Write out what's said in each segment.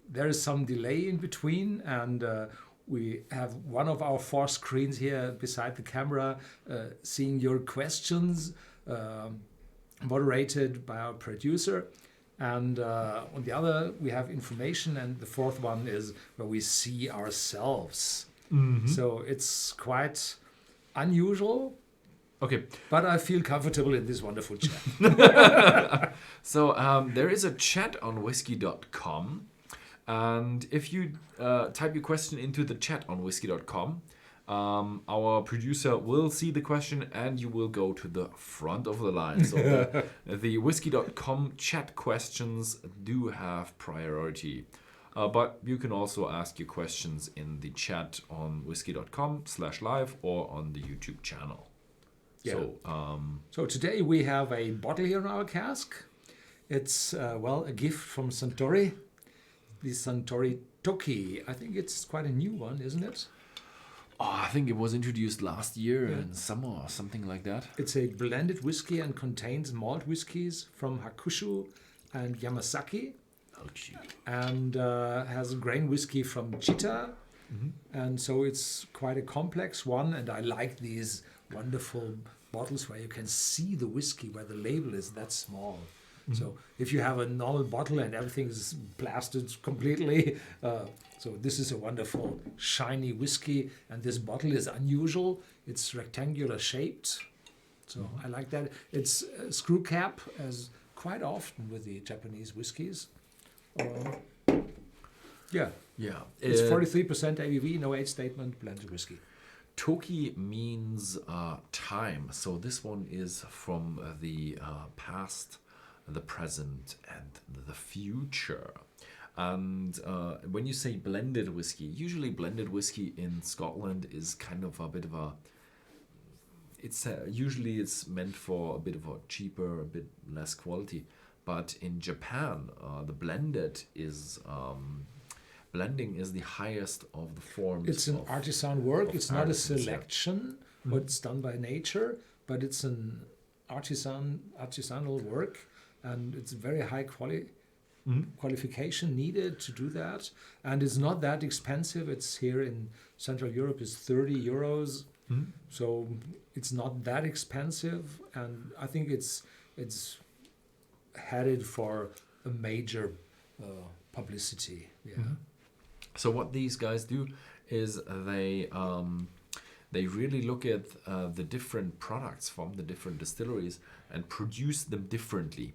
There is some delay in between, and we have one of our 4 screens here beside the camera seeing your questions moderated by our producer. And on the other, we have information, and the 4th one is where we see ourselves. So it's quite unusual. Okay. But I feel comfortable in this wonderful chat. So there is a chat on Whisky.com. And if you type your question into the chat on Whisky.com, our producer will see the question and you will go to the front of the line. So the Whisky.com chat questions do have priority. But you can also ask your questions in the chat on Whisky.com/live or on the YouTube channel. Yeah. So today we have a bottle here in our cask. It's, a gift from Suntory. The Suntory Toki. I think it's quite a new one, isn't it? Oh, I think it was introduced last year in summer or something like that. It's a blended whiskey and contains malt whiskies from Hakushu and Yamazaki. Oh, gee. And has grain whiskey from Chita. And so it's quite a complex one. And I like these wonderful bottles where you can see the whiskey, where the label is that small. So if you have a normal bottle and everything is blasted completely, so this is a wonderful shiny whiskey, and this bottle is unusual. It's rectangular shaped, so I like that. It's a screw cap, as quite often with the Japanese whiskies. Yeah. It's 43% ABV, no age statement, blended whiskey. Toki means time, so this one is from the past, the present, and the future. And when you say blended whiskey, usually blended whiskey in Scotland is kind of a bit of a... usually it's meant for a bit of a cheaper, a bit less quality. But in Japan, the blending is the highest of the forms. It's an artisan work. It's not a selection, what's done by nature, but it's an artisanal work. And it's very high qualification needed to do that. And it's not that expensive. It's here in Central Europe is 30 euros. So it's not that expensive. And I think it's headed for a major publicity. Yeah. So what these guys do is they really look at the different products from the different distilleries and produce them differently.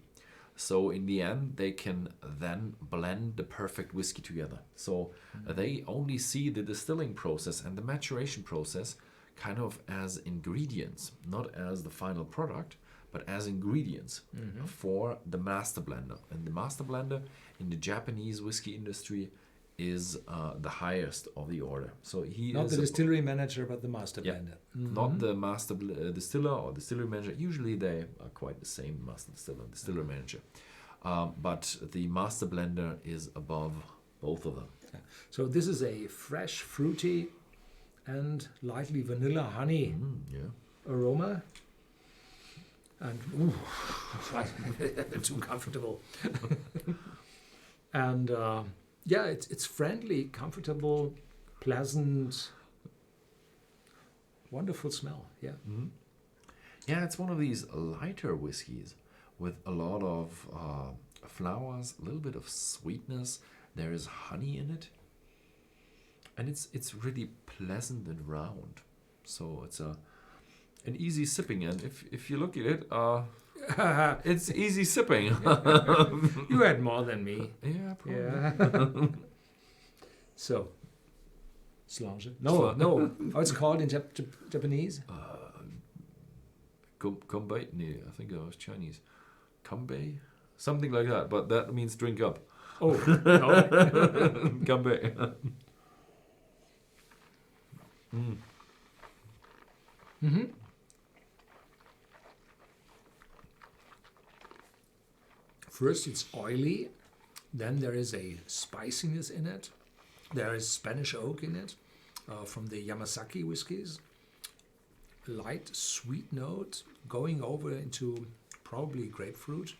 So in the end, they can then blend the perfect whiskey together. So they only see the distilling process and the maturation process kind of as ingredients, not as the final product, but as ingredients for the master blender. And the master blender in the Japanese whiskey industry is the highest of the order. So he not is the distillery manager, but the master blender. Not the master distiller or distillery manager. Usually they are quite the same, master distiller, distillery manager. But the master blender is above both of them. Yeah. So this is a fresh, fruity, and lightly vanilla honey aroma. And too comfortable. And it's friendly, comfortable, pleasant, wonderful smell. Yeah. Yeah, it's one of these lighter whiskeys with a lot of flowers, a little bit of sweetness. There is honey in it, and it's really pleasant and round. So it's an easy sipping, and if you look at it, it's easy sipping. You had more than me. Yeah, probably. Yeah. So, slange. No. How it's called in Japanese? Kombei? No, I think that was Chinese. Kombei? Something like that, but that means drink up. Oh, no. Kombei. First, it's oily. Then there is a spiciness in it. There is Spanish oak in it from the Yamazaki whiskies. Light, sweet note going over into probably grapefruit.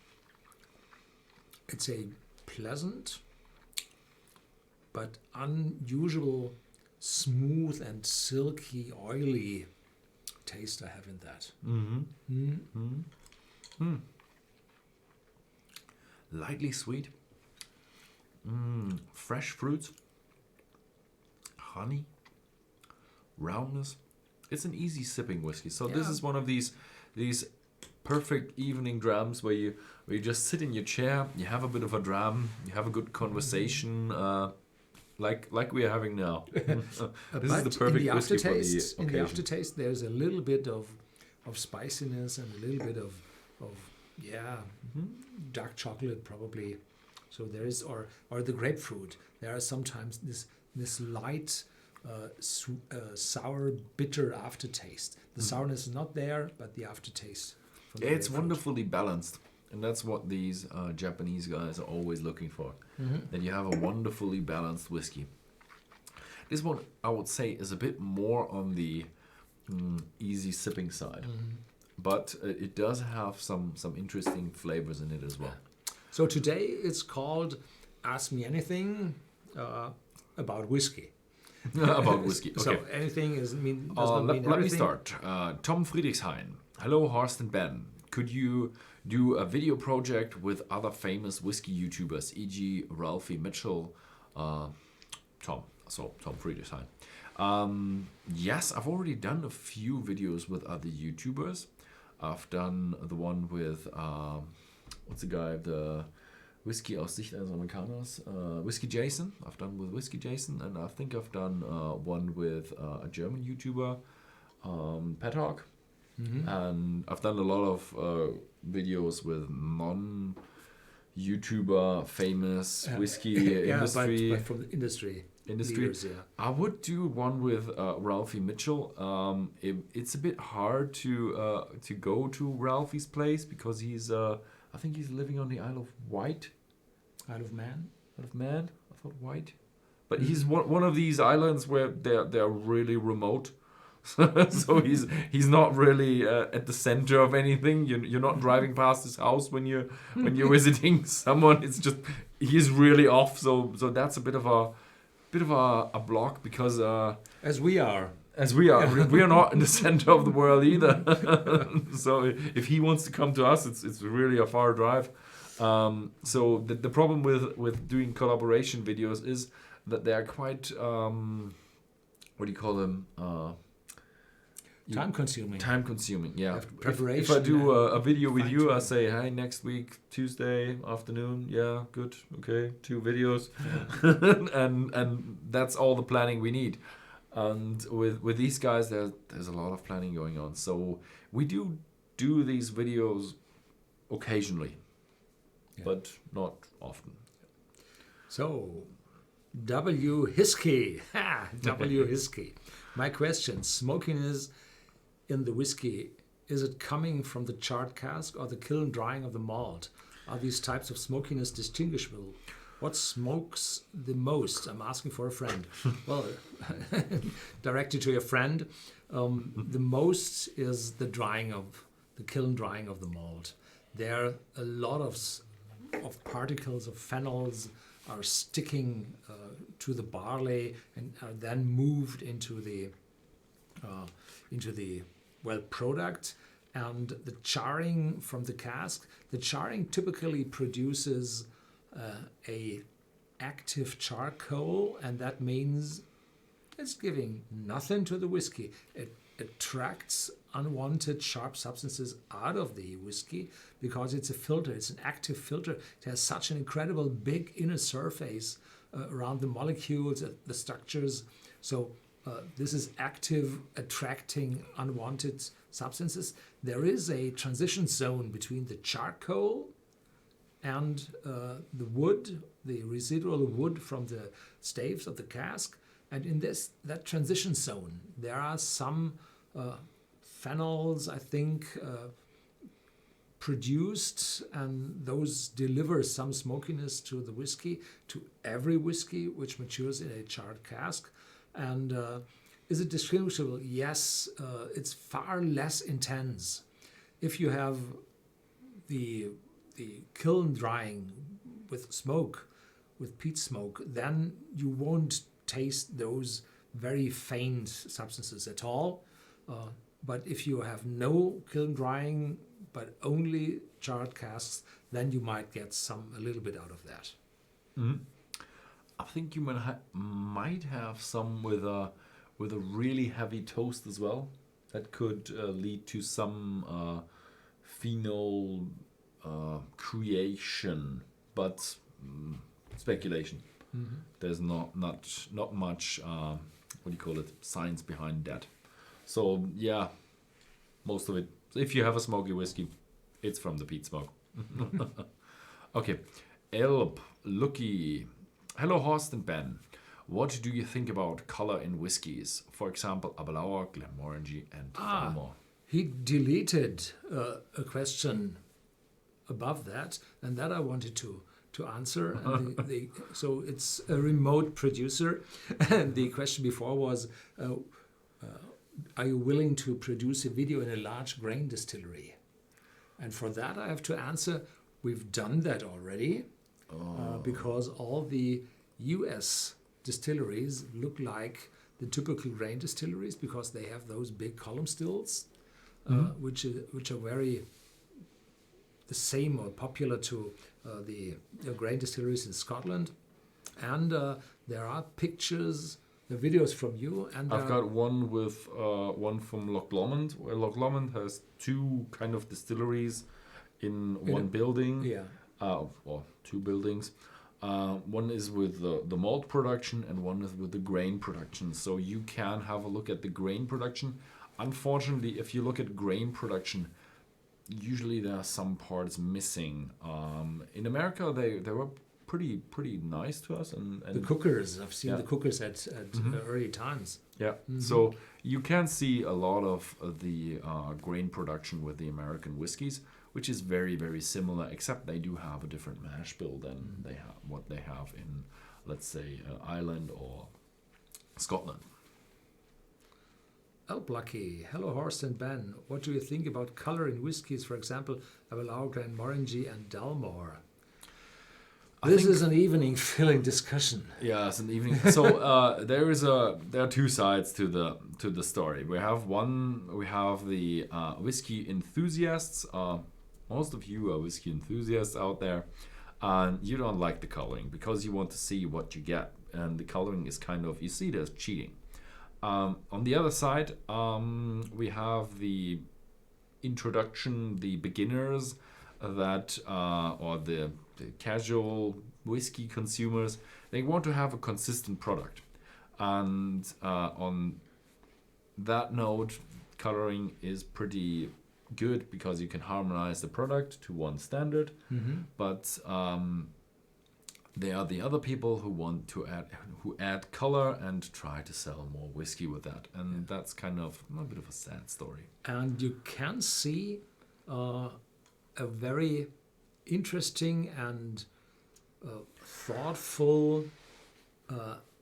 It's a pleasant but unusual smooth and silky, oily taste I have in that. Lightly sweet. Fresh fruits. Honey. Roundness. It's an easy sipping whiskey. So this is one of these perfect evening drams where you just sit in your chair, you have a bit of a dram, you have a good conversation, like we are having now. This is the perfect whiskey for the occasion. In the aftertaste, there's a little bit of spiciness and a little bit of dark chocolate probably. So there is, or the grapefruit. There are sometimes this light, sour, bitter aftertaste. The sourness is not there, but the aftertaste. It's wonderfully balanced, and that's what these Japanese guys are always looking for. That you have a wonderfully balanced whiskey. This one, I would say, is a bit more on the easy sipping side, but it does have some interesting flavors in it as well. So today it's called Ask Me Anything about whiskey. About whiskey. Okay. So anything does not mean everything. Let me start. Tom Friedrichshain. Hello, Horst and Ben. Could you do a video project with other famous whiskey YouTubers, e.g. Ralphie Mitchell, Tom Friedrichshain? Yes, I've already done a few videos with other YouTubers. I've done the one with, what's the guy, the Whisky aus Sicht eines Amerikaners, Whisky Jason. I've done with Whisky Jason, and I think I've done one with a German YouTuber, Petok. And I've done a lot of videos with non-YouTuber famous whiskey industry. But from the industry. Leaders, I would do one with Ralphie Mitchell. It's a bit hard to go to Ralphie's place because he's I think he's living on the Isle of Wight. Isle of Man? Isle of Man? I thought Wight. But he's one of these islands where they're really remote. So he's not really at the center of anything. You're not driving past his house when you're visiting someone. It's just he's really off. So that's a bit of a block because as we are we are not in the center of the world either. So if he wants to come to us, it's really a far drive. So the problem with doing collaboration videos is that they are quite what do you call them? Time consuming, yeah. Preparation. If I do a video with you, I say, "Hey, next week Tuesday afternoon, yeah, good, okay, 2 videos," and that's all the planning we need. And with these guys, there's a lot of planning going on. So we do these videos occasionally, but not often. So W Whiskey, W Whiskey. My question: smokiness in the whiskey, is it coming from the charred cask or the kiln drying of the malt? Are these types of smokiness distinguishable? What smokes the most? I'm asking for a friend. Well, directed to your friend, the most is the kiln drying of the malt. There are a lot of particles of phenols are sticking to the barley and are then moved into the product. And the charring from the cask, the charring typically produces a active charcoal, and that means it's giving nothing to the whiskey. It attracts unwanted sharp substances out of the whiskey because it's a filter. It's an active filter. It has such an incredible big inner surface around the molecules, the structures. So this is active, attracting unwanted substances. There is a transition zone between the charcoal and the wood, the residual wood from the staves of the cask. And in that transition zone, there are some phenols, I think, produced, and those deliver some smokiness to the whiskey, to every whiskey which matures in a charred cask. And is it distinguishable? Yes, it's far less intense. If you have the kiln drying with smoke, with peat smoke, then you won't taste those very faint substances at all. But if you have no kiln drying, but only charred casks, then you might get a little bit out of that. Mm-hmm. I think you might have some with a really heavy toast as well. That could lead to some phenol creation, but speculation. Mm-hmm. There's not much science behind that. So yeah, most of it. If you have a smoky whiskey, it's from the peat smoke. Okay, Elb, Lucky. Hello, Horst and Ben. What do you think about color in whiskies? For example, Aberlour, Glenmorangie, and Dalmore. He deleted a question above that, and that I wanted to answer. And so it's a remote producer, and the question before was, are you willing to produce a video in a large grain distillery? And for that I have to answer, we've done that already, because all the US distilleries look like the typical grain distilleries because they have those big column stills, which are very the same or popular to the grain distilleries in Scotland. And there are pictures, the videos from you. And I've got one with one from Loch Lomond, where Loch Lomond has two kind of distilleries in one building. Yeah. Or two buildings. One is with the malt production and one is with the grain production. So you can have a look at the grain production. Unfortunately, if you look at grain production, usually there are some parts missing. In America, they were pretty nice to us. And the cookers, I've seen the cookers at early times. Yeah, so you can see a lot of the grain production with the American whiskies, which is very, very similar, except they do have a different mash bill than what they have in, let's say, Ireland or Scotland. Elblucky, hello Horst and Ben. What do you think about color in whiskies, for example, Aberlour, Glenmorangie and Dalmore? This is an evening filling discussion. Yeah, it's an evening. So there are two sides to the story. We have the whiskey enthusiasts. Most of you are whiskey enthusiasts out there, and you don't like the coloring because you want to see what you get, and the coloring is kind of, you see it as cheating. On the other side, we have the introduction, the beginners that or the casual whiskey consumers. They want to have a consistent product, and on that note, coloring is pretty good because you can harmonize the product to one standard. But there are the other people who add color and try to sell more whiskey with that, and that's kind of a bit of a sad story. And you can see a very interesting and thoughtful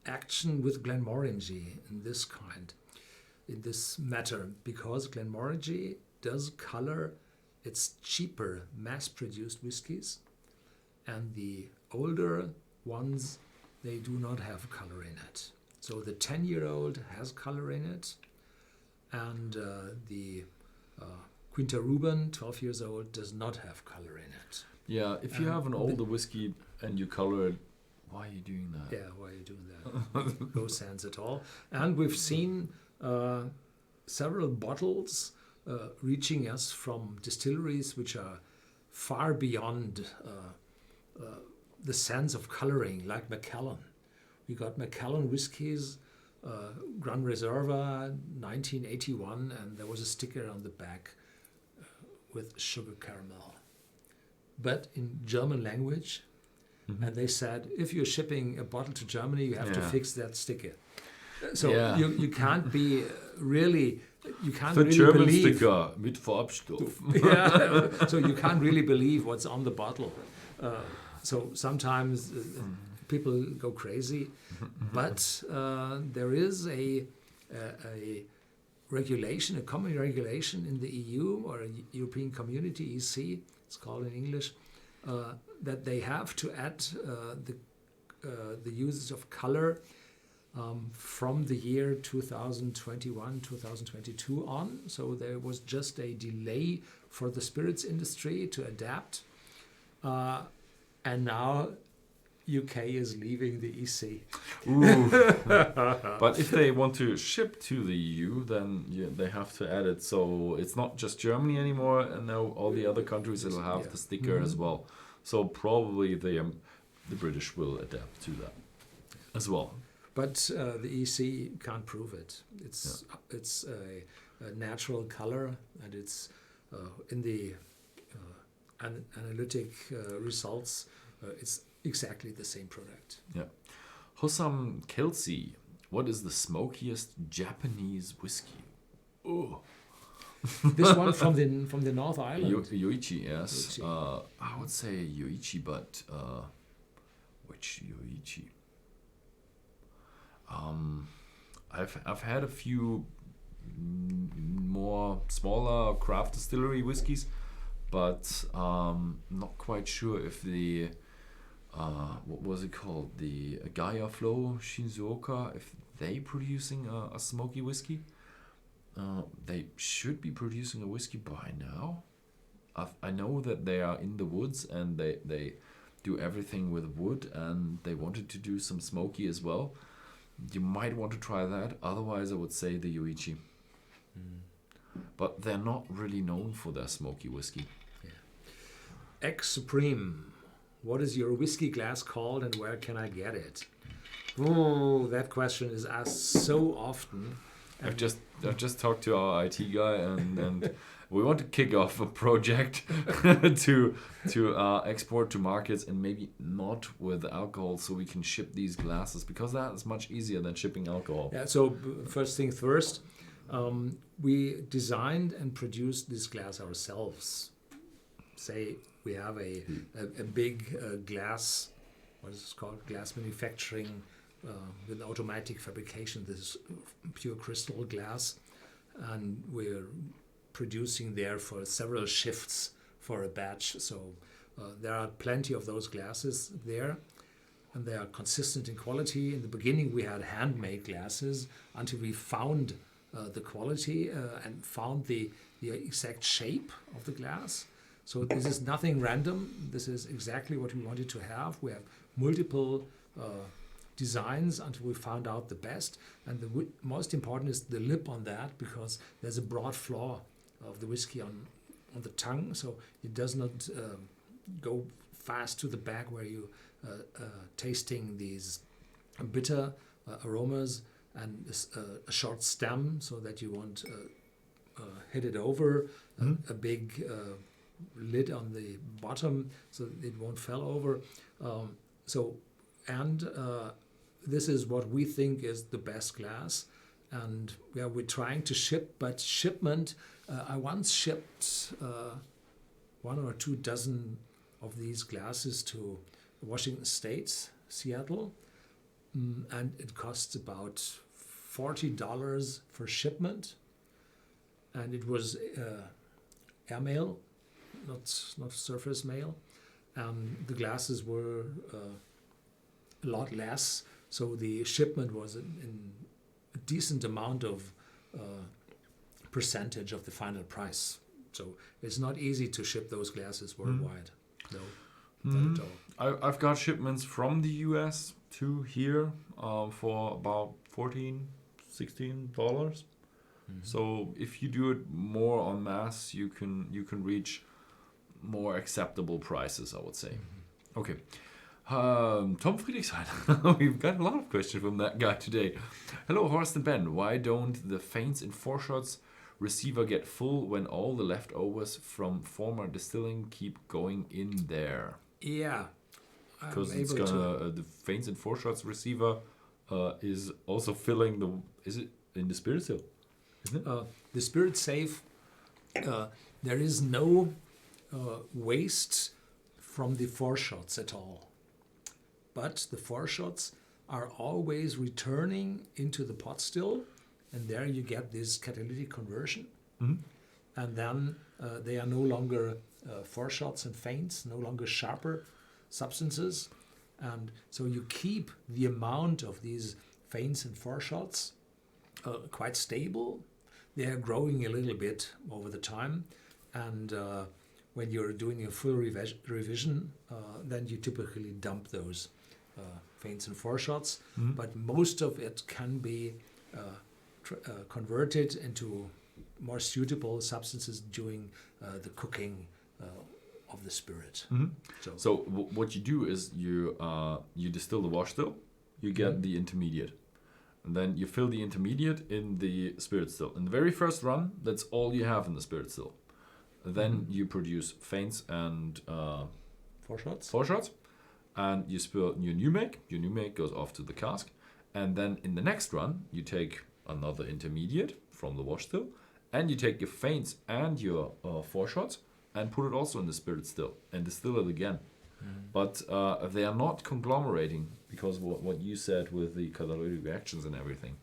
action with Glenmorangie in this matter, because Glenmorangie does color its cheaper mass-produced whiskies, and the older ones, they do not have color in it. So the 10-year-old has color in it, and the Quinta Ruben, 12 years old, does not have color in it. Yeah, if you have an older whiskey and you color it, why are you doing that? Yeah, why are you doing that? No sense at all. And we've seen several bottles reaching us from distilleries which are far beyond the sense of coloring, like Macallan. We got Macallan whiskies, Grand Reserva, 1981, and there was a sticker on the back with sugar caramel, but in German language. And they said, if you're shipping a bottle to Germany, you have to fix that sticker. So you can't be really, you can't the really German believe. Sticker mit Farbstoff. Yeah, so you can't really believe what's on the bottle. So sometimes people go crazy, but there is a regulation, a common regulation in the EU or European Community, EC, it's called in English, that they have to add the the usage of color from the year 2021, 2022 on. So there was just a delay for the spirits industry to adapt. And now UK is leaving the EC. Ooh. But if they want to ship to the EU, then they have to add it. So it's not just Germany anymore, and now all the other countries will have the sticker as well. So probably the British will adapt to that as well. But the EC can't prove it. It's a natural color, and it's in the analytic results. It's exactly the same product. Yeah. Hussam Kelsey, what is the smokiest Japanese whiskey? Oh. This one from the North Island. Yoichi, yes. Yoichi. I would say Yoichi, but which Yoichi? I've had a few more smaller craft distillery whiskies, but not quite sure if the what was it called, the Gaia Flow Shizuoka, if they producing a smoky whiskey. They should be producing a whiskey by now. I know that they are in the woods and they do everything with wood, and they wanted to do some smoky as well. You might want to try that. Otherwise, I would say the Yoichi. But they're not really known for their smoky whiskey. X Supreme. What is your whiskey glass called, and where can I get it? Oh, that question is asked so often. I've just talked to our IT guy, and we want to kick off a project to export to markets, and maybe not with alcohol, so we can ship these glasses, because that is much easier than shipping alcohol. Yeah. So first things first, we designed and produced this glass ourselves. Say we have a big glass, what is it called? Glass manufacturing with automatic fabrication. This is pure crystal glass, and we're producing there for several shifts for a batch. So there are plenty of those glasses there, and they are consistent in quality. In the beginning, we had handmade glasses until we found the quality and found the exact shape of the glass. So this is nothing random. This is exactly what we wanted to have. We have multiple designs until we found out the best. And the most important is the lip on that, because there's a broad flaw of the whiskey on the tongue, so it does not go fast to the back where you tasting these bitter aromas, and a short stem so that you won't hit it over, a big lid on the bottom so it won't fall over. This is what we think is the best glass, and we're trying to ship, but shipment, I once shipped 1 or 2 dozen of these glasses to Washington State, Seattle, and it costs about $40 for shipment, and it was airmail, not surface mail, and the glasses were a lot less, so the shipment was in a decent amount of percentage of the final price. So it's not easy to ship those glasses worldwide. No, not at all. I've got shipments from the US to here for about $14, $16. So if you do it more en masse, you can reach more acceptable prices, I would say. Okay. Tom Friedrichshain. We've got a lot of questions from that guy today. Hello, Horst and Ben. Why don't the faints in foreshots receiver get full when all the leftovers from former distilling keep going in there? Yeah. Because it's gonna the faints and foreshots receiver is also filling the. Is it in the spirit still? Isn't it? The spirit safe. There is no waste from the foreshots at all. But the foreshots are always returning into the pot still, and there you get this catalytic conversion. And then they are no longer foreshots and faints, no longer sharper substances, And so you keep the amount of these feints and foreshots quite stable. They are growing a little bit over the time. And when you're doing a full revision, then you typically dump those feints and foreshots. But most of it can be converted into more suitable substances during the cooking of the spirit. So what you do is you distill the wash still, you get the intermediate, and then you fill the intermediate in the spirit still. In the very first run, that's all you have in the spirit still. Then you produce feints and foreshots, and you spill your new make. Your new make goes off to the cask, and then in the next run, you take another intermediate from the wash still, and you take your feints and your foreshots and put it also in the spirit still and distill it again. But they are not conglomerating because what you said with the catalytic reactions and everything.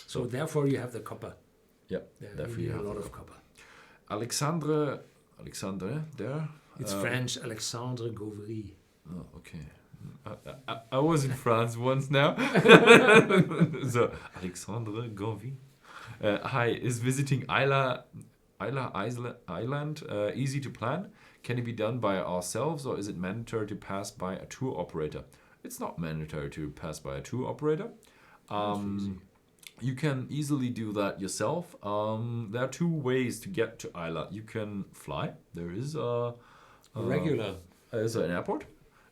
So therefore you have the copper. Yeah, therefore you have a lot of copper. Alexandre, there. It's French, Alexandre Gauvry. Oh, okay. I was in France once now. So Alexandre Gauvry. Hi, is visiting Isla Island easy to plan? Can it be done by ourselves, or is it mandatory to pass by a tour operator? It's not mandatory to pass by a tour operator. You can easily do that yourself. There are two ways to get to Isla. You can fly. There is there's an airport,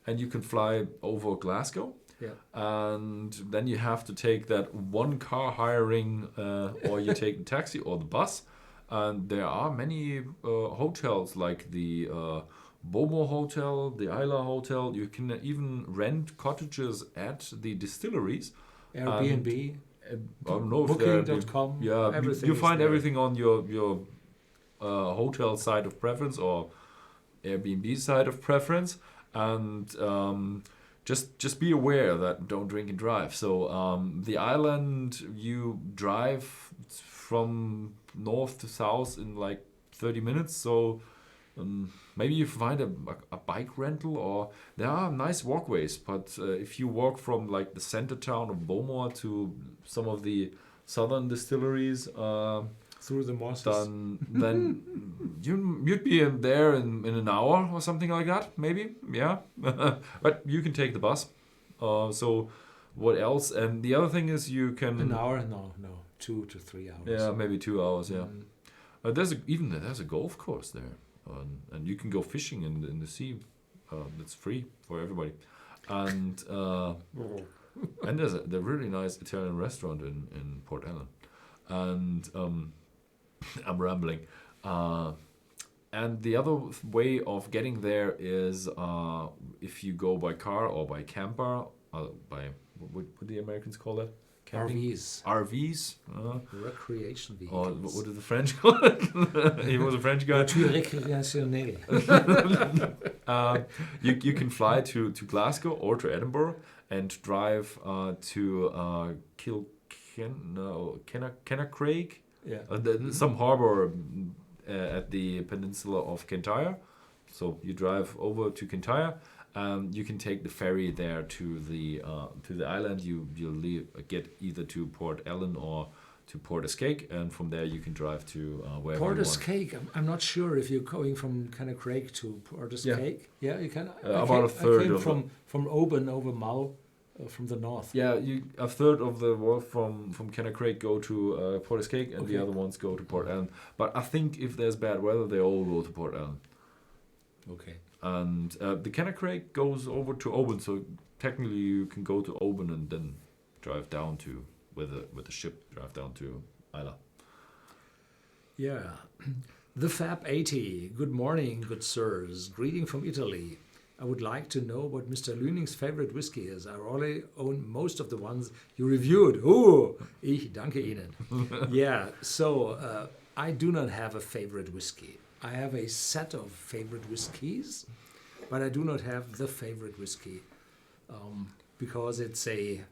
and you can fly over Glasgow. Yeah. And then you have to take that one car hiring, or you take the taxi or the bus. And there are many hotels like the Bomo Hotel, the Isla Hotel. You can even rent cottages at the distilleries. Airbnb. I don't know if Booking.com. Yeah, everything you find there. everything on your hotel side of preference or Airbnb side of preference. And just be aware that don't drink and drive. So the island, you drive from north to south in like 30 minutes. So maybe you find a bike rental, or there are nice walkways. But if you walk from like the center town of Beaumont to some of the southern distilleries, through the mosses, then you'd be there in an hour or something like that, maybe. Yeah, but you can take the bus. So what else? And the other thing is you can an hour? No, 2 to 3 hours. Yeah, maybe 2 hours. Yeah, there's a golf course there, and you can go fishing in the sea. That's free for everybody, and and there's a really nice Italian restaurant in Port Ellen, and I'm rambling. And the other way of getting there is if you go by car or by camper, by what the Americans call that? Camping? RVs. Recreation vehicles. Or what did the French call it? He was a French guy. Voiture récréationnelle. You can fly to Glasgow or to Edinburgh and drive to Kennacraig. Yeah. Some harbour at the peninsula of Kintyre. So you drive over to Kintyre. You can take the ferry there to the island. You'll get either to Port Ellen or to Port Escape, and from there you can drive to wherever Port you want. Escape. I'm not sure if you're going from Kennacraig to Port Escape. Yeah, you can. About a third I came of from Oban over Mull, from the north. Yeah, a third of the walk from Kennacraig go to Port Escape, and the other ones go to Port Ellen. But I think if there's bad weather, they all go to Port Ellen. Okay. And the Kennacraig goes over to Oban, so technically you can go to Oban and then drive down to with the ship, drive down to Isla. Yeah. The Fab 80. Good morning, good sirs. Greeting from Italy. I would like to know what Mr. Luening's favorite whiskey is. I already own most of the ones you reviewed. Ich danke Ihnen. Yeah, so I do not have a favorite whiskey. I have a set of favorite whiskeys, but I do not have the favorite whiskey because it's a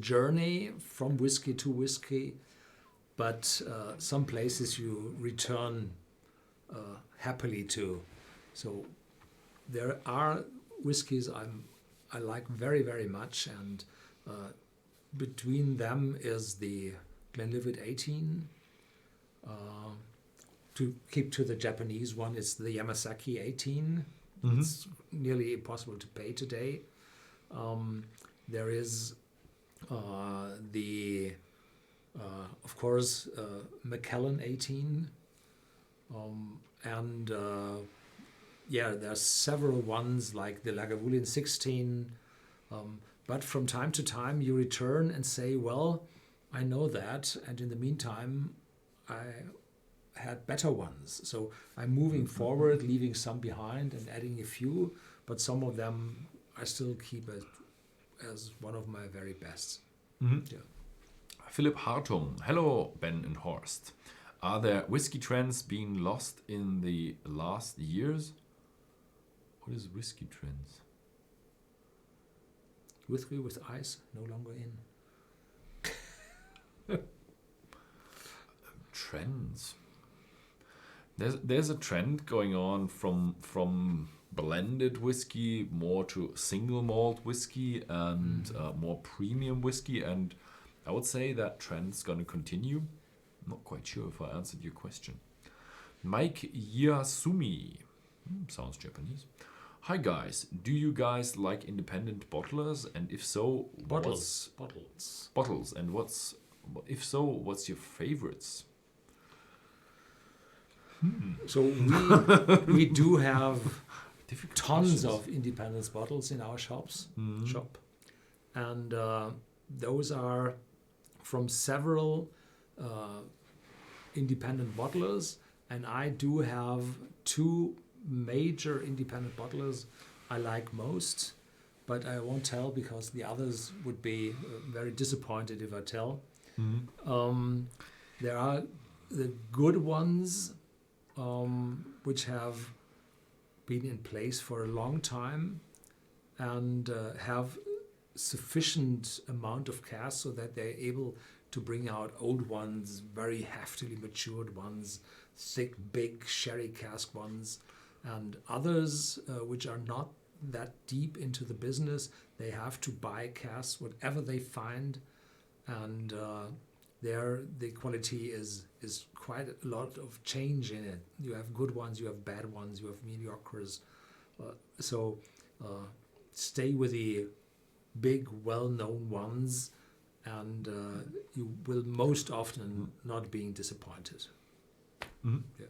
journey from whiskey to whiskey, but some places you return happily to. So there are whiskeys I'm I like very, very much. And between them is the Glenlivet 18. To keep to the Japanese one, it's the Yamazaki 18. Mm-hmm. It's nearly impossible to pay today. There is of course, Macallan 18. And there's several ones like the Lagavulin 16. But from time to time you return and say, well, I know that. And in the meantime, I had better ones. So I'm moving forward, leaving some behind and adding a few. But some of them I still keep as one of my very best. Mm-hmm. Yeah. Philip Hartung. Hello, Ben and Horst. Are there whiskey trends being lost in the last years? What is whiskey trends? Whiskey with ice, no longer in. Trends. There's a trend going on from blended whiskey more to single malt whiskey and more premium whiskey, and I would say that trend's going to continue. Not quite sure if I answered your question. Mike Yasumi. Sounds Japanese. Hi guys, do you guys like independent bottlers? And if so, Bottles. Bottles. And if so, what's your favorites? So we do have Difficult tons questions. of independence bottles in our shop, and those are from several independent bottlers, and I do have two major independent bottlers I like most, but I won't tell because the others would be very disappointed if I tell. There are the good ones which have been in place for a long time and have sufficient amount of cask so that they're able to bring out old ones, very heftily matured ones, thick, big sherry cask ones, and others which are not that deep into the business. They have to buy casks, whatever they find, and the quality is quite a lot of change in it. You have good ones, you have bad ones, you have mediocres. So stay with the big, well-known ones, and you will most often not being disappointed. Mm-hmm. Yeah.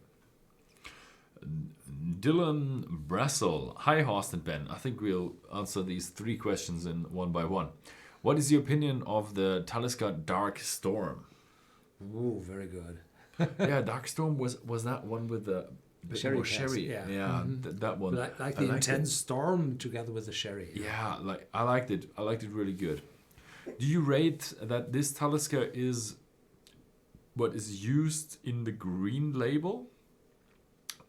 Dylan Brassel. Hi, Horst and Ben. I think we'll answer these three questions in one by one. What is your opinion of the Talisca Dark Storm? Ooh, very good. Yeah, Dark Storm was that one with the bit Sherry more cask, sherry. yeah. That one. Like the intense storm together with the sherry. Yeah, like I liked it. I liked it really good. Do you rate that this Talisca is what is used in the green label?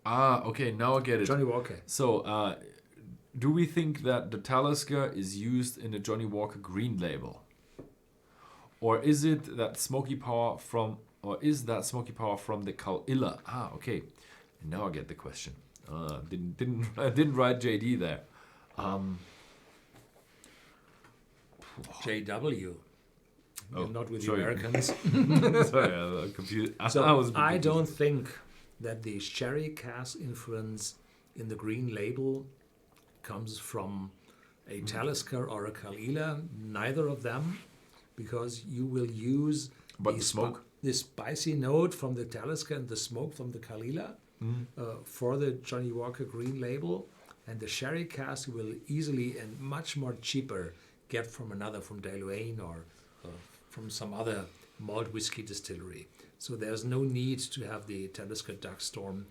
Ah, okay, now I get it. Johnny Walker. So, do we think that the Talisca is used in the Johnny Walker green label? Or is it that smoky power from the Kalila? Ah, okay. Now I get the question. Didn't write JD there. JW. Oh, Not with the sorry. Americans. Sorry, I'm confused. So I don't think that the sherry cask influence in the green label comes from a Talisca or a Kalila. Neither of them, because you will use But the smoke? The spicy note from the Talisca and the smoke from the Kalila for the Johnny Walker green label, and the sherry cask will easily and much more cheaper get from Deluane or from some other malt whiskey distillery. So there's no need to have the Talisca Dark Storm,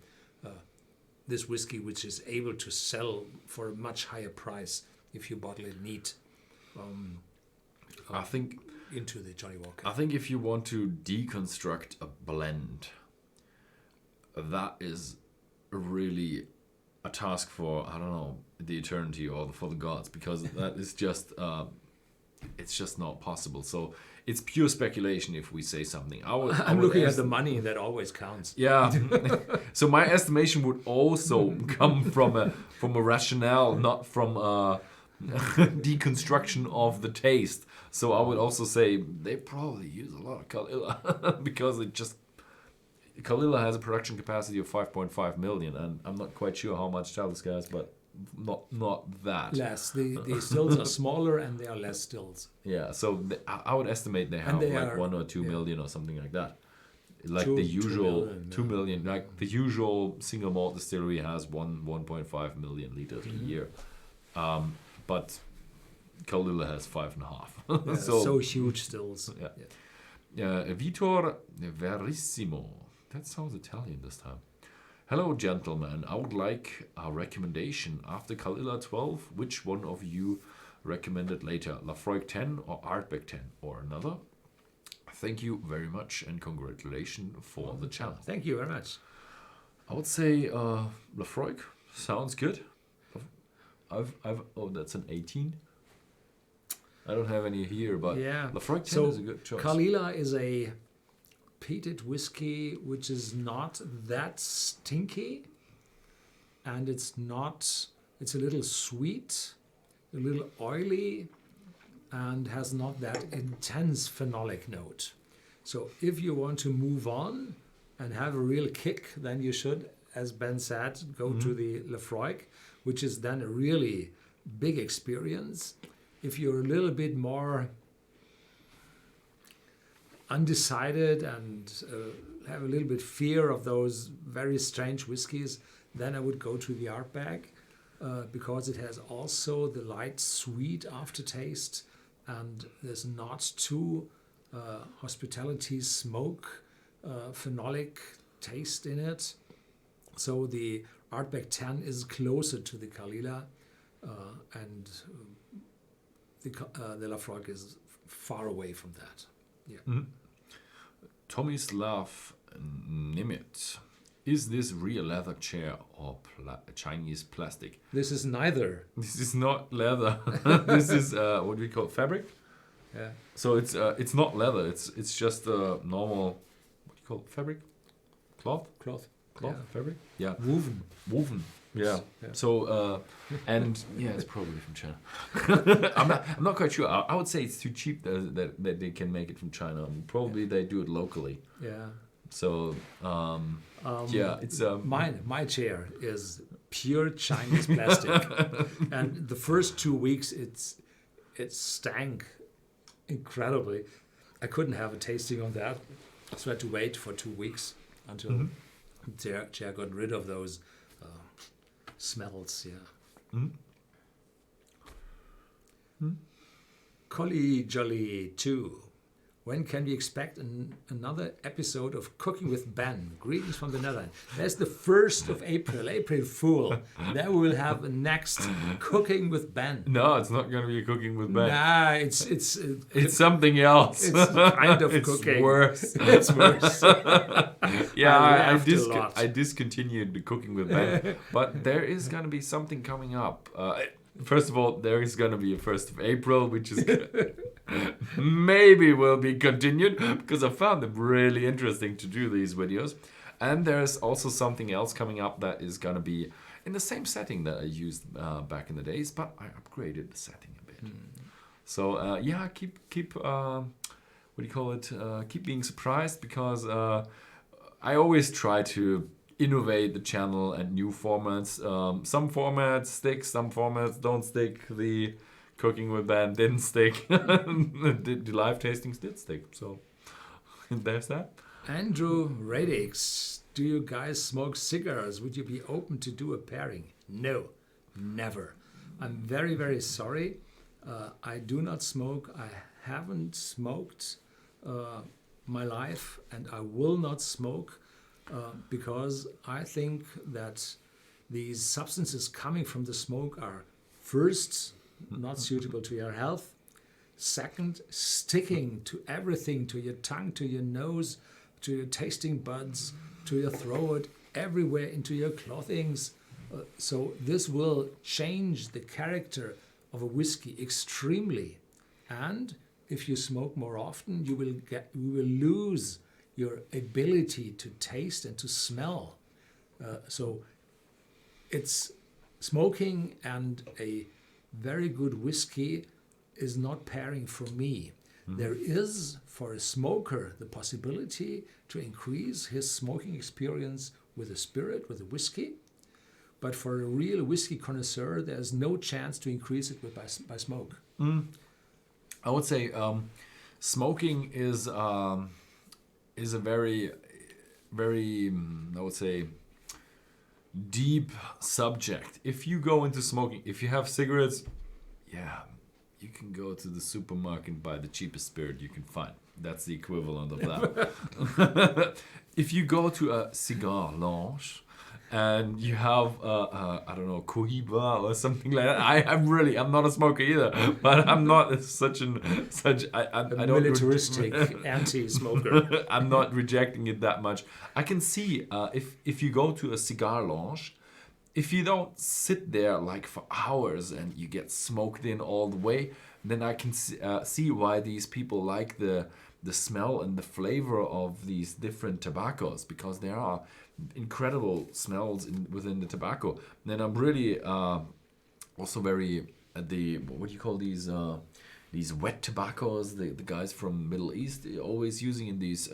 this whiskey which is able to sell for a much higher price if you bottle it neat. I think into the Johnny Walker. I think if you want to deconstruct a blend, that is really a task for, I don't know, the eternity or for the gods, because that is just it's just not possible. So it's pure speculation if we say something. I'm looking at the money, that always counts. Yeah. So my estimation would also come from a rationale, not from deconstruction of the taste. So I would also say they probably use a lot of Kalila because Kalila has a production capacity of 5.5 million, and I'm not quite sure how much Talisca has, but not that. Less. The stills are smaller and they are less stills. Yeah, so I would estimate they have like 1 or 2 million or something like that. Like the usual 2 million, like the usual single malt distillery has 1.5 million liters a year. But Kalila has 5.5. Yeah, so huge stills. Yeah. Vitor Verissimo. That sounds Italian this time. Hello, gentlemen. I would like a recommendation. After Kalila 12, which one of you recommended later? Lafroig 10 or Artbeck 10 or another? Thank you very much and congratulations for the channel. Thank you very much. I would say Lafroig sounds good. That's an 18. I don't have any here, but Lafroig 10 is a good choice. Kalila is a peated whiskey which is not that stinky, and it's a little sweet, a little oily, and has not that intense phenolic note. So if you want to move on and have a real kick, then you should, as Ben said, go to the Lafroig, which is then a really big experience. If you're a little bit more undecided and have a little bit fear of those very strange whiskies, then I would go to the Artbeck because it has also the light sweet aftertaste, and there's not too hospitality smoke phenolic taste in it. So the Artbeck 10 is closer to the Kalila, and the Lafroig is far away from that. Yeah. Tomislav Nimitz. Is this real leather chair or Chinese plastic? This is neither. This is not leather. This is what do we call fabric? Yeah. So it's not leather. It's just a normal, what do you call it? Fabric? Cloth. Yeah. Fabric. Yeah. Woven. Yeah. So and yeah, it's probably from China. I'm not quite sure. I would say it's too cheap that they can make it from China. Probably they do it locally. Yeah. So it's my chair is pure Chinese plastic, and the first 2 weeks it stank incredibly. I couldn't have a tasting on that, so I had to wait for 2 weeks until the chair got rid of those smells. Yeah. Collie Jolly 2. When can we expect another episode of Cooking with Ben? Greetings from the Netherlands. That's the 1st of April, April Fool. Then we will have a next Cooking with Ben. No, it's not going to be a Cooking with Ben. Nah, it's something else. It's kind of it's cooking. Worse. It's worse. Yeah, I discontinued the Cooking with Ben. But there is going to be something coming up. First of all, there is going to be a 1st of April, which is maybe will be continued because I found them really interesting to do these videos. And there's also something else coming up that is going to be in the same setting that I used back in the days, but I upgraded the setting a bit. So keep what do you call it? Keep being surprised, because I always try to innovate the channel and new formats. Some formats stick, some formats don't stick. The Cooking with Ben didn't stick. The live tastings did stick. So there's that. Andrew Radix, do you guys smoke cigars? Would you be open to do a pairing? No, never. I'm very, very sorry. I do not smoke. I haven't smoked my life, and I will not smoke. Because I think that these substances coming from the smoke are, first, not suitable to your health, second, sticking to everything, to your tongue, to your nose, to your tasting buds, to your throat, everywhere, into your clothings. So this will change the character of a whiskey extremely. And if you smoke more often, you will lose your ability to taste and to smell. So it's smoking and a very good whiskey is not pairing for me. There is, for a smoker, the possibility to increase his smoking experience with a spirit, with a whiskey. But for a real whiskey connoisseur, there's no chance to increase it by smoke. I would say smoking is a very, very, I would say, deep subject. If you go into smoking, if you have cigarettes, yeah, you can go to the supermarket and buy the cheapest spirit you can find. That's the equivalent of that. If you go to a cigar lounge and you have I don't know, Cohiba or something like that. I'm not a smoker either, but I'm not I don't militaristic anti-smoker. I'm not rejecting it that much. I can see if you go to a cigar lounge, if you don't sit there like for hours and you get smoked in all the way, then I can see why these people like the smell and the flavor of these different tobaccos, because there are incredible smells within the tobacco. Then I'm really also very what do you call these wet tobaccos? The guys from Middle East, they're always using in these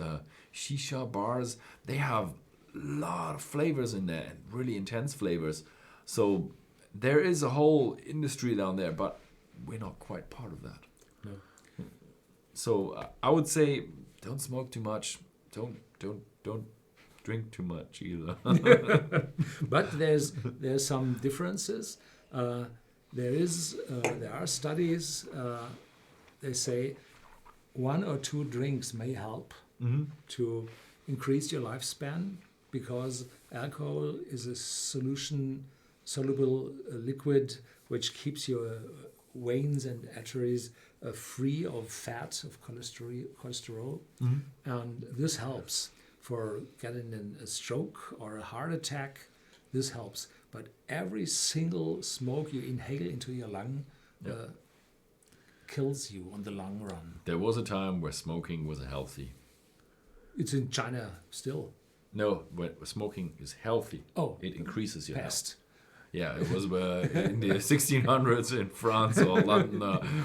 shisha bars. They have lot of flavors in there, and really intense flavors. So there is a whole industry down there, but we're not quite part of that. No. So I would say don't smoke too much. Don't drink too much either. But there's some differences. There are studies. They say 1 or 2 drinks may help to increase your lifespan, because alcohol is a soluble liquid which keeps your veins and arteries free of fat, of cholesterol. And this helps for getting a stroke or a heart attack. This helps. But every single smoke you inhale into your lung kills you on the long run. There was a time where smoking was healthy. It's in China still. No, when smoking is healthy. Oh, it increases your pest. health. Yeah, it was in the 1600s in France or London,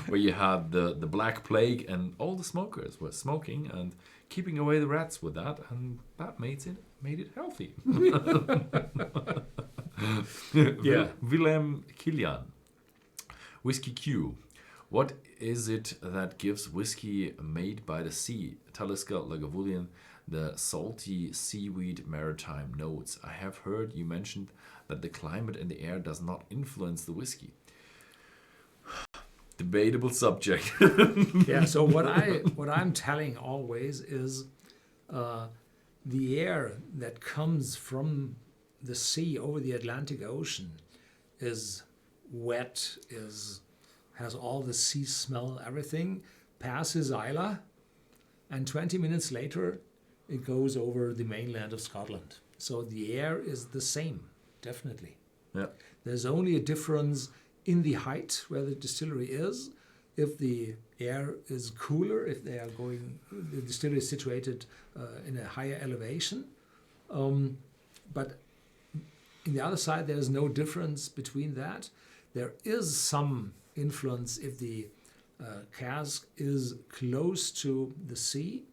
where you had the Black Plague, and all the smokers were smoking and keeping away the rats with that, and that made it healthy. Yeah. Willem Kilian, Whiskey Q. What is it that gives whiskey made by the sea, Talisca, Lagavulin, the salty seaweed maritime notes? I have heard you mentioned that the climate and the air does not influence the whiskey. Debatable subject. Yeah. So what I'm telling always is, the air that comes from the sea over the Atlantic Ocean is wet, has all the sea smell, everything, passes Islay, and 20 minutes later it goes over the mainland of Scotland. So the air is the same, definitely. Yeah. There's only a difference in the height where the distillery is. If the air is cooler, if the distillery is situated in a higher elevation. But in the other side, there's no difference between that. There is some influence if the cask is close to the sea,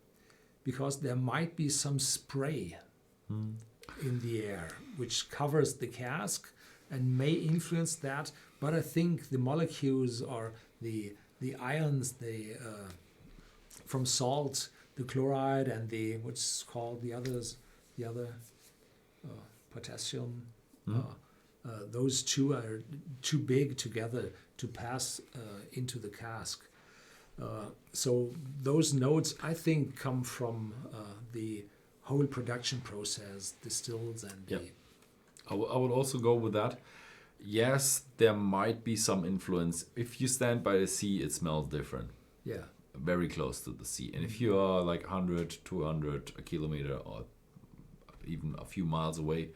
because there might be some spray in the air which covers the cask and may influence that. But I think the molecules or the ions, from salt, the chloride and the what's called the other potassium. Those two are too big together to pass into the cask. So those notes, I think, come from the whole production process, distills and the... I would also go with that. Yes, there might be some influence. If you stand by the sea, it smells different. Yeah. Very close to the sea. And if you are like 100, 200, a kilometer, or even a few miles away,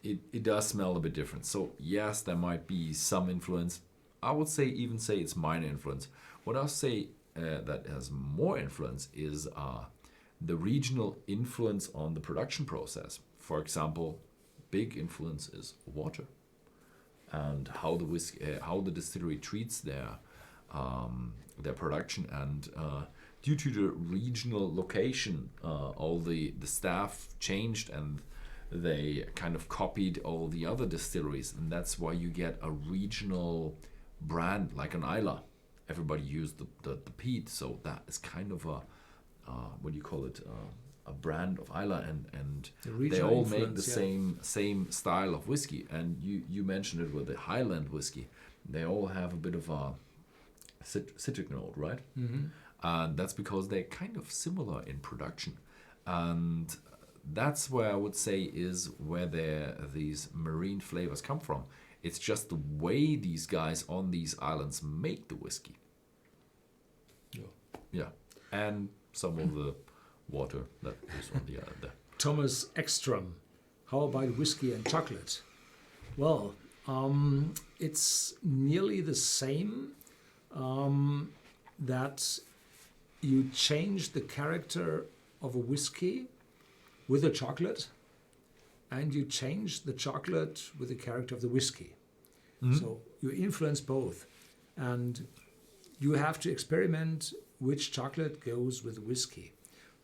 it does smell a bit different. So yes, there might be some influence. I would say it's minor influence. What I'll say that has more influence is the regional influence on the production process. For example, big influence is water. and how the how the distillery treats their production, and due to the regional location, all the staff changed, and they kind of copied all the other distilleries, and that's why you get a regional brand like an Islay. Everybody used the peat, so that is kind of a what do you call it? A brand of Islay, and they all make the same style of whiskey. And you mentioned it with the Highland whiskey. They all have a bit of a citric note, right? Mm-hmm. And that's because they're kind of similar in production. And that's where I would say is where these marine flavors come from. It's just the way these guys on these islands make the whiskey. Yeah. And some of the water that is on the island there. Thomas Ekstrom, how about whiskey and chocolate? Well, it's nearly the same, that you change the character of a whiskey with a chocolate, and you change the chocolate with the character of the whiskey. Mm-hmm. So you influence both, and you have to experiment which chocolate goes with whiskey.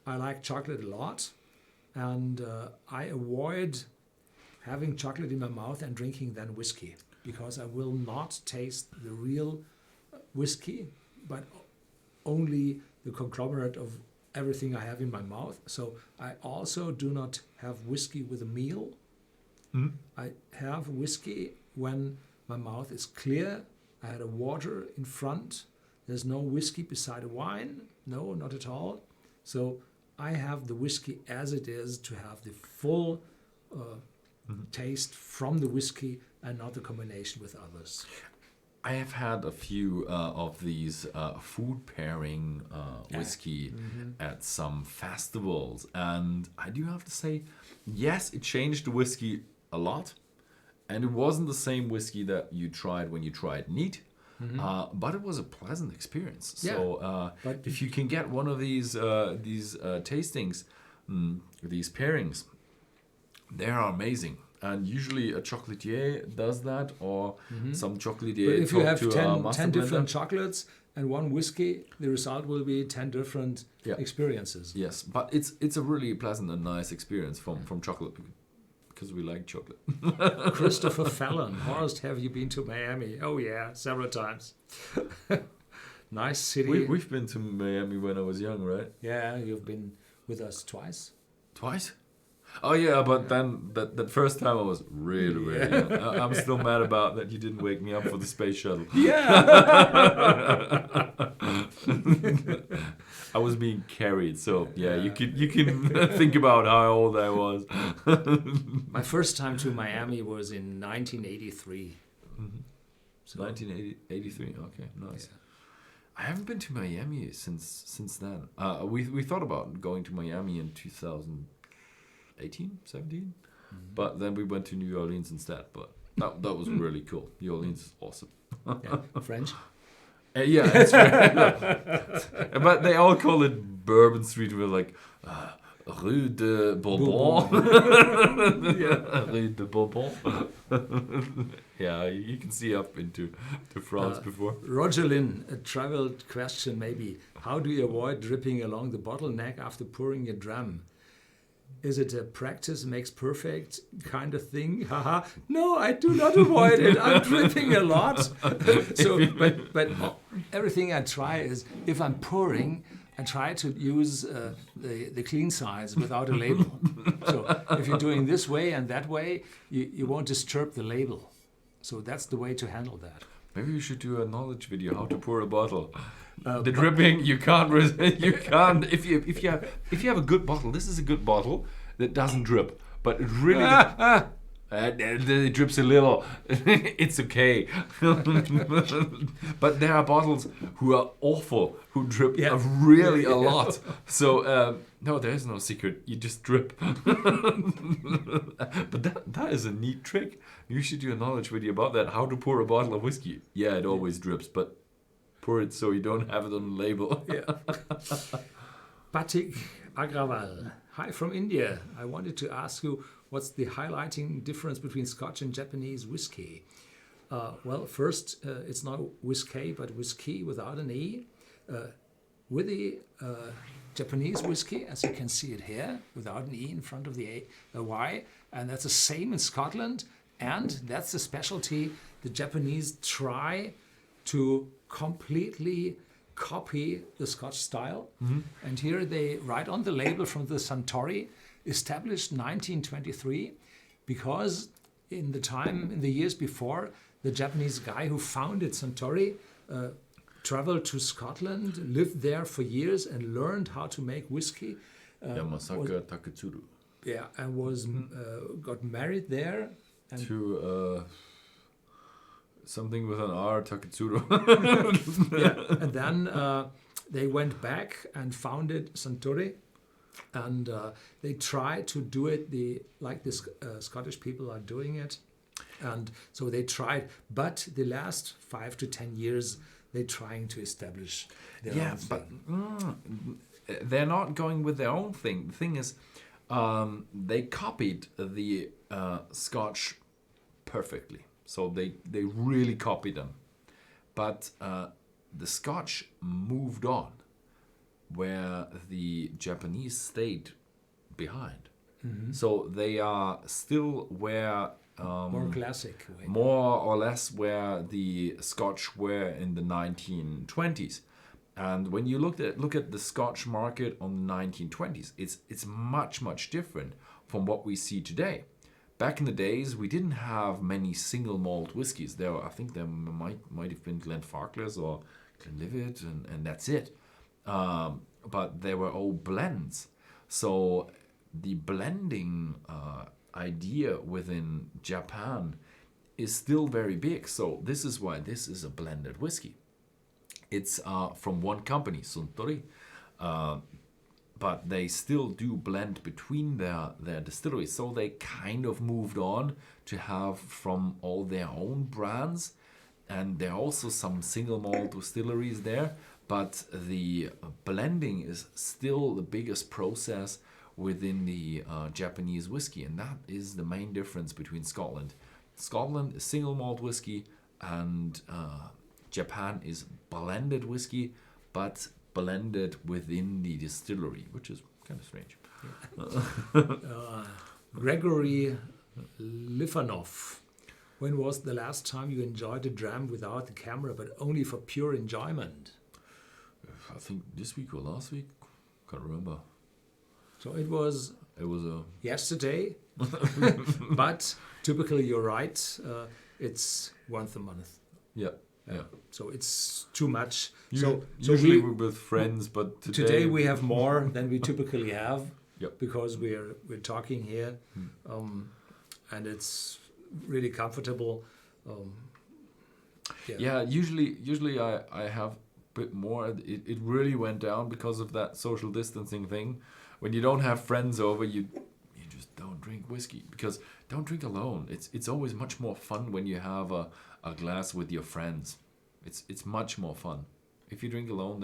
I like chocolate a lot, and I avoid having chocolate in my mouth and drinking then whiskey, because I will not taste the real whiskey, but only the conglomerate of everything I have in my mouth. So I also do not have whiskey with a meal. Mm. I have whiskey when my mouth is clear. I had a water in front. There's no whiskey beside a wine. No, not at all. So I have the whiskey as it is, to have the full taste from the whiskey and not the combination with others. I have had a few of these food pairing whiskey at some festivals, and I do have to say, yes, it changed the whiskey a lot, and it wasn't the same whiskey that you tried when you tried neat, but it was a pleasant experience. Yeah. So if you can get one of these tastings, these pairings, they are amazing. And usually a chocolatier does that, or some chocolatier. But if you have to 10 different chocolates and one whiskey, the result will be 10 different experiences. Yes, but it's a really pleasant and nice experience from chocolate, because we like chocolate. Christopher Fallon, Horst, have you been to Miami? Oh yeah, several times. Nice city. We've been to Miami when I was young, right? Yeah, you've been with us twice. Twice? Oh yeah, but then that first time I was really young. I'm still mad about that you didn't wake me up for the space shuttle. Yeah. I was being carried, so you can think about how old I was. My first time to Miami was in 1983. So 1983. Okay, nice. Yeah. I haven't been to Miami since then. We thought about going to Miami in 2018, 17, but then we went to New Orleans instead. But that was really cool. New Orleans is awesome. French. Yeah, it's right. But they all call it Bourbon Street. We're like Rue de Bourbon. Rue de Bourbon. Yeah, you can see up into France before. Roger Lynn, a travel question maybe. How do you avoid dripping along the bottleneck after pouring a dram? Is it a practice makes perfect kind of thing? Haha. No, I do not avoid it. I'm dripping a lot. So, but everything I try is, if I'm pouring, I try to use the clean size without a label. So if you're doing this way and that way, you won't disturb the label. So that's the way to handle that. Maybe we should do a knowledge video how to pour a bottle. The dripping, you can't. If you have a good bottle, this is a good bottle that doesn't drip, but it really it drips a little. It's okay. But there are bottles who are awful, who drip really a lot. So no, there is no secret. You just drip. But that is a neat trick. You should do a knowledge video about that. How to pour a bottle of whiskey. Yeah, it always drips, but pour it so you don't have it on the label. Patik Agrawal. Hi from India. I wanted to ask you, what's the highlighting difference between Scotch and Japanese whiskey? Well, first, it's not whiskey, but whiskey without an E. With the Japanese whiskey, as you can see it here, without an E in front of the Y. And that's the same in Scotland. And that's the specialty. The Japanese try to completely copy the Scotch style. And here they write on the label from the Suntory, established 1923, because in the years before, the Japanese guy who founded Suntory traveled to Scotland, lived there for years, and learned how to make whiskey. Yamasaka Taketsuru. Yeah, and was got married there. And To something with an R, Taketsuru. yeah, and then they went back and founded Suntory, and they tried to do it like the Scottish people are doing it. And so they tried, but the last 5 to 10 years, they're trying to establish their own thing. But they're not going with their own thing. The thing is, they copied the Scotch perfectly. So they really copied them. But the Scotch moved on, where the Japanese stayed behind. So they are still where... more classic way. More or less where the Scotch were in the 1920s. And when you look at the Scotch market on the 1920s, it's much different from what we see today. Back in the days, we didn't have many single malt whiskies. I think there might have been Glenfarclas or Glenlivet, and that's it. But they were all blends. So the blending idea within Japan is still very big. So this is why this is a blended whiskey. It's from one company, Suntory, but they still do blend between their distilleries. So they kind of moved on to have from all their own brands, and there are also some single malt distilleries there, but the blending is still the biggest process within the Japanese whiskey, and that is the main difference between Scotland. Scotland is single malt whiskey, and Japan is blended whiskey, but blended within the distillery, which is kind of strange. Gregory Lifanov, when was the last time you enjoyed a dram without the camera, but only for pure enjoyment? I think this week or last week, can't remember. So it was a yesterday, but typically you're right. It's once a month. Yeah. So it's too much. Usually we're with friends, but today we have more than we typically have. Yep. Because we're talking here, and it's really comfortable. Usually I have a bit more. It really went down because of that social distancing thing. When you don't have friends over, you just don't drink whiskey, because don't drink alone. It's always much more fun when you have a glass with your friends. It's much more fun. If you drink alone,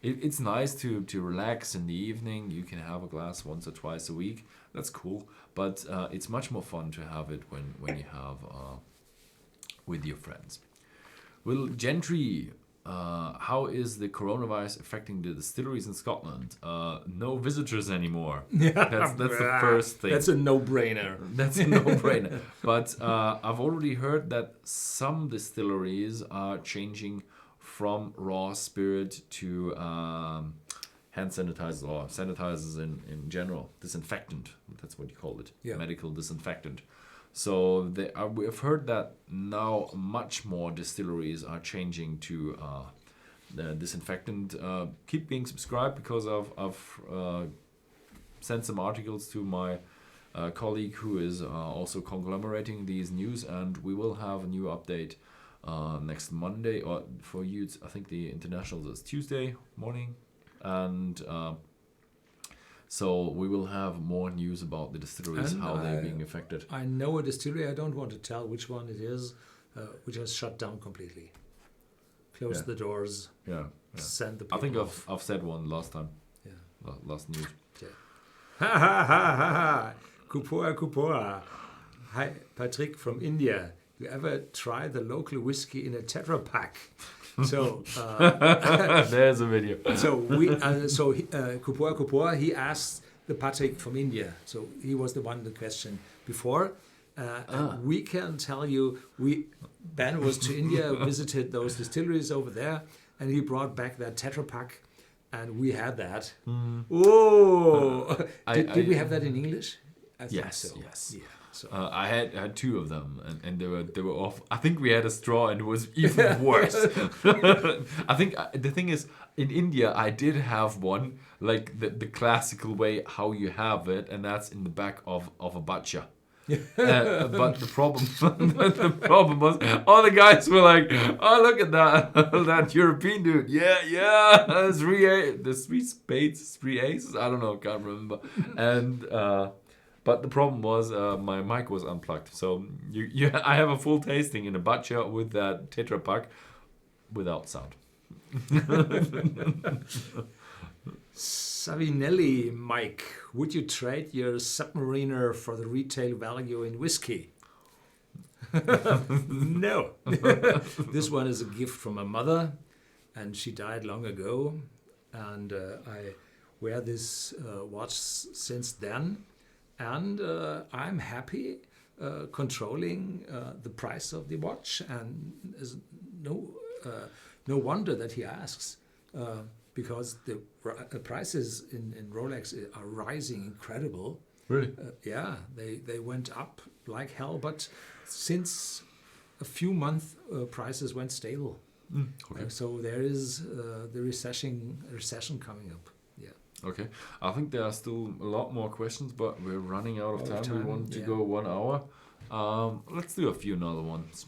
it's nice to relax in the evening. You can have a glass once or twice a week. That's cool. But it's much more fun to have it when you have with your friends. Well, Gentry, how is the coronavirus affecting the distilleries in Scotland? No visitors anymore. That's the first thing. That's a no-brainer. That's a no-brainer. But I've already heard that some distilleries are changing from raw spirit to hand sanitizers, or sanitizers in general, disinfectant. That's what you call it, medical disinfectant. So we've heard that now much more distilleries are changing to the disinfectant. Keep being subscribed, because I've sent some articles to my colleague who is also conglomerating these news, and we will have a new update next Monday, or for you, I think the international is Tuesday morning, and so we will have more news about the distilleries, and how they're being affected. I know a distillery, I don't want to tell which one it is, which has shut down completely. Closed the doors. Send the people. I think I've said one last time. Yeah. Last news. Yeah. Ha ha ha ha ha. Kupoa. Hi, Patrick from India. you ever try the local whiskey in a Tetra Pak? So there's a video. so Kupua, he asked the Patrick from India. So he was the one the question before. And we can tell you, Ben was to India, visited those distilleries over there, and he brought back that Tetra Pak, and we had that. Oh, did we have that in English? I think Yes, so. yes. Yeah. So. I had two of them, and they were off. I think we had a straw, and it was even worse. I think the thing is, in India, I did have one, like the classical way how you have it, and that's in the back of a bacha. But the problem was all the guys were like, "Oh, look at that European dude! Yeah, three spades, three aces. I don't know, can't remember." And but the problem was my mic was unplugged, so I have a full tasting in a bacha with that Tetra Pak without sound. Savinelli, Mike, would you trade your Submariner for the retail value in whiskey? No. This one is a gift from my mother, and she died long ago, and I wear this watch since then, and I'm happy controlling the price of the watch, and there's no wonder that he asks. Because the prices in Rolex are rising incredible. Really? Yeah, they went up like hell, but since a few months, prices went stable. Okay. So there is the recession coming up. Yeah. Okay. I think there are still a lot more questions, but we're running out of time. We want to go 1 hour. Let's do a few other ones.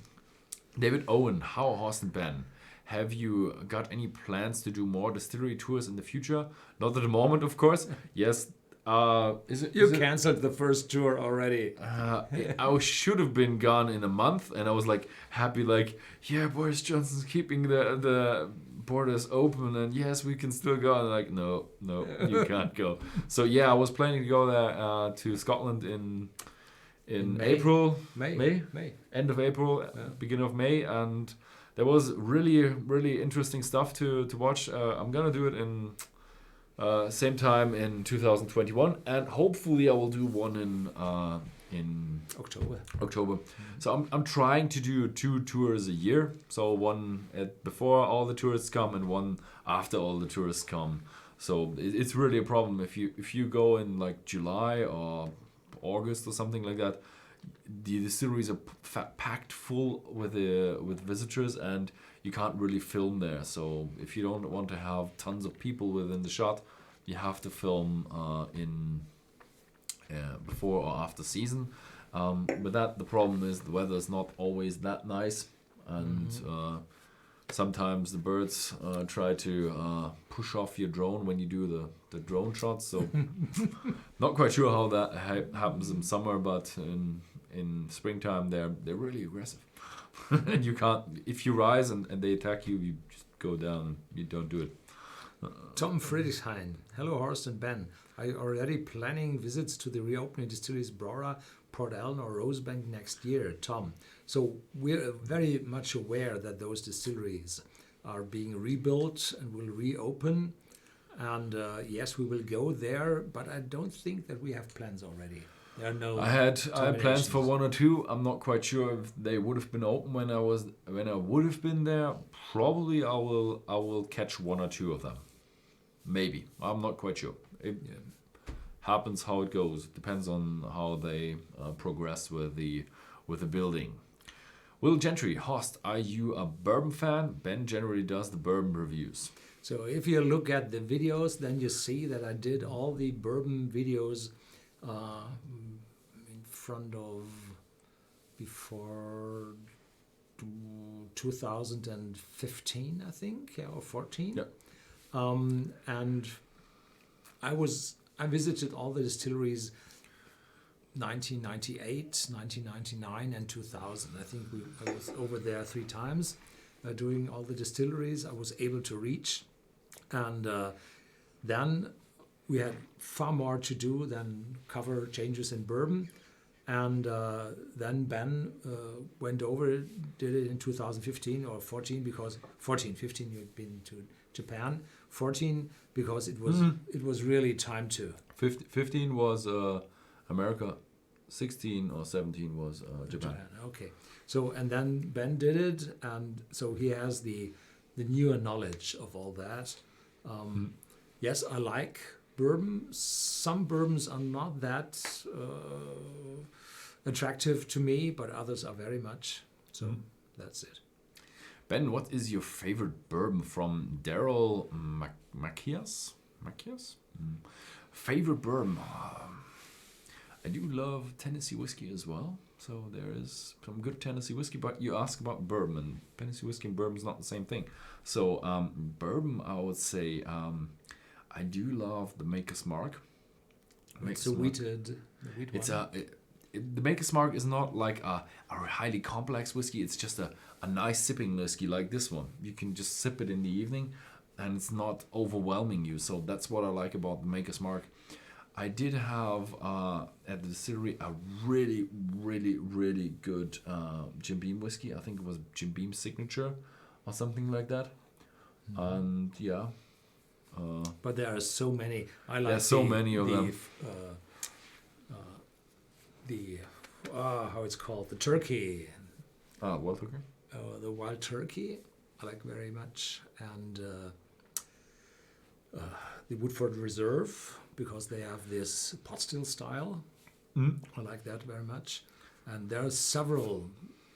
David Owen, how Horst and Ben? Have you got any plans to do more distillery tours in the future? Not at the moment, of course. Yes. You canceled the first tour already. I should have been gone in a month, and I was like happy, like, yeah, Boris Johnson's keeping the borders open, and yes, we can still go. And like, no, you can't go. So yeah, I was planning to go there to Scotland in May. April, May, end of April, beginning of May, and there was really interesting stuff to watch. I'm gonna do it in same time in 2021, and hopefully I will do one in October. So I'm trying to do 2 tours a year. So one before all the tourists come, and one after all the tourists come. So it's really a problem if you go in like July or August or something like that. The distilleries are packed full with visitors, and you can't really film there. So if you don't want to have tons of people within the shot, you have to film in before or after season. But the problem is the weather is not always that nice, and sometimes the birds try to push off your drone when you do the drone shots. So not quite sure how that happens in summer, but in springtime they're really aggressive. And you can't, if you rise and they attack you, you just go down and you don't do it. Tom Friedrichshain, hello Horst and Ben. Are you already planning visits to the reopening distilleries Brora, Port Ellen or Rosebank next year, Tom? So we're very much aware that those distilleries are being rebuilt and will reopen. And yes, we will go there, but I don't think that we have plans already. There are no. I had plans for 1 or 2. I'm not quite sure if they would have been open when I would have been there. Probably I will catch 1 or 2 of them. Maybe. I'm not quite sure. It happens how it goes. It depends on how they progress with the building. Will Gentry, Horst, are you a bourbon fan? Ben generally does the bourbon reviews. So if you look at the videos, then you see that I did all the bourbon videos in front of before 2015, I think, or 14. Yeah. And I visited all the distilleries 1998, 1999 and 2000. I think I was over there 3 times doing all the distilleries I was able to reach. And then we had far more to do than cover changes in bourbon. And then Ben went over, did it in 2015 or 14 because 15 you'd been to Japan. 14 because it was really time to. 15 was America. 16 or 17 was Japan. Okay. So and then Ben did it, and so he has the newer knowledge of all that. Yes, I like bourbon. Some bourbons are not that attractive to me, but others are very much. So that's it. Ben, what is your favorite bourbon from Daryl Macias? Favorite bourbon? I do love Tennessee whiskey as well. So there is some good Tennessee whiskey, but you ask about bourbon, and Tennessee whiskey and bourbon is not the same thing. So bourbon, I would say, I do love the Maker's Mark. It's a wheated one. The Maker's Mark is not like a highly complex whiskey. It's just a nice sipping whiskey like this one. You can just sip it in the evening, and it's not overwhelming you. So that's what I like about the Maker's Mark. I did have at the distillery a really, really, really good Jim Beam whiskey. I think it was Jim Beam Signature or something like that. And yeah. But there are so many. I like there's so many of them. How it's called, the turkey. Wild turkey? The wild turkey, I like very much. And the Woodford Reserve, because they have this pot still style. I like that very much. And there are several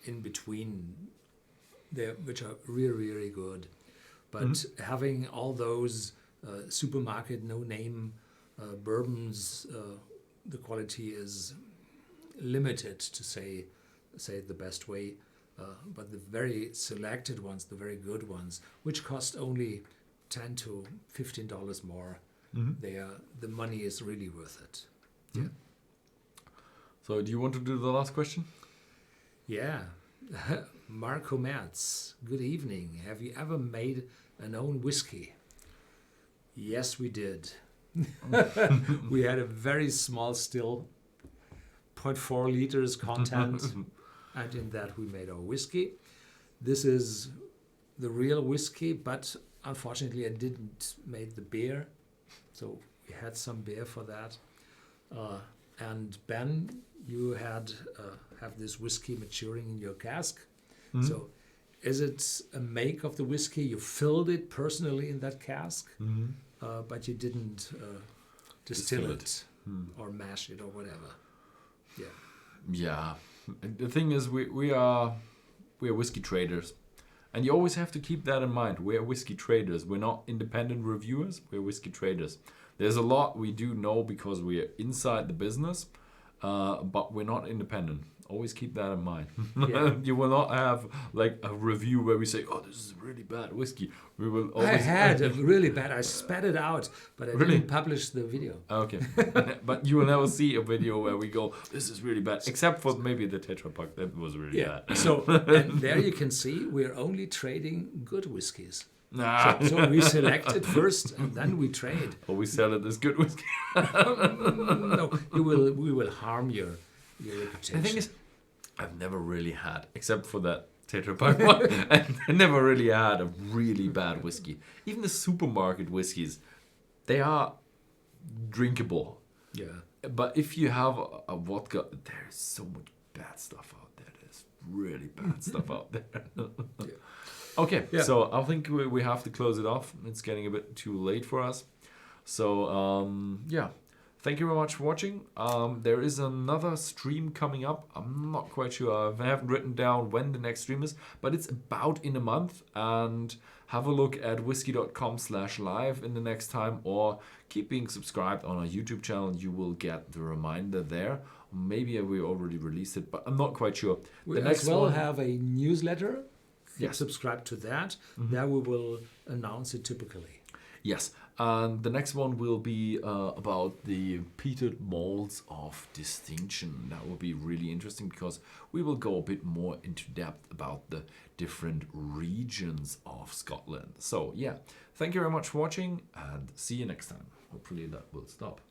in between there which are really, really good. But having all those supermarket no-name bourbons, the quality is limited, to say it the best way. But the very selected ones, the very good ones, which cost only $10 to $15 more, the money is really worth it. Yeah. So do you want to do the last question? Yeah. Marco Merz, good evening. Have you ever made an own whiskey? Yes, we did. We had a very small still, 0.4 liters content, and in that we made our whiskey. This is the real whiskey, but unfortunately I didn't make the beer, so we had some beer for that. And Ben, you have this whiskey maturing in your cask. So is it a make of the whiskey? You filled it personally in that cask, but you didn't distill it or mash it or whatever. Yeah. Yeah. The thing is, we are whiskey traders. And you always have to keep that in mind. We're whiskey traders. We're not independent reviewers. We're whiskey traders. There's a lot we do know because we're inside the business, but we're not independent. Always keep that in mind. Yeah. You will not have like a review where we say, "Oh, this is really bad whiskey." We will always. I had a really bad. I spat it out, but I didn't publish the video. Okay, but you will never see a video where we go, "This is really bad," except for maybe the Tetra Pak. That was really bad. So and there you can see we're only trading good whiskies. So we select it first and then we trade. Or we sell it as good whiskey. No, we will harm your reputation. The thing is, I've never really had, except for that Tetra Pak one, I never really had a really bad whiskey. Even the supermarket whiskeys, they are drinkable. Yeah. But if you have a vodka, there's so much bad stuff out there. There's really bad stuff out there. Yeah. Okay, so I think we have to close it off. It's getting a bit too late for us. So, thank you very much for watching. There is another stream coming up. I'm not quite sure. I haven't written down when the next stream is, but it's about in a month. And have a look at Whisky.com/live in the next time, or keep being subscribed on our YouTube channel. You will get the reminder there. Maybe we already released it, but I'm not quite sure. We as well have a newsletter. Yes. Subscribe to that. There we will announce it typically. Yes. And the next one will be about the peated malts of distinction. That will be really interesting because we will go a bit more into depth about the different regions of Scotland. So yeah, thank you very much for watching and see you next time. Hopefully that will stop.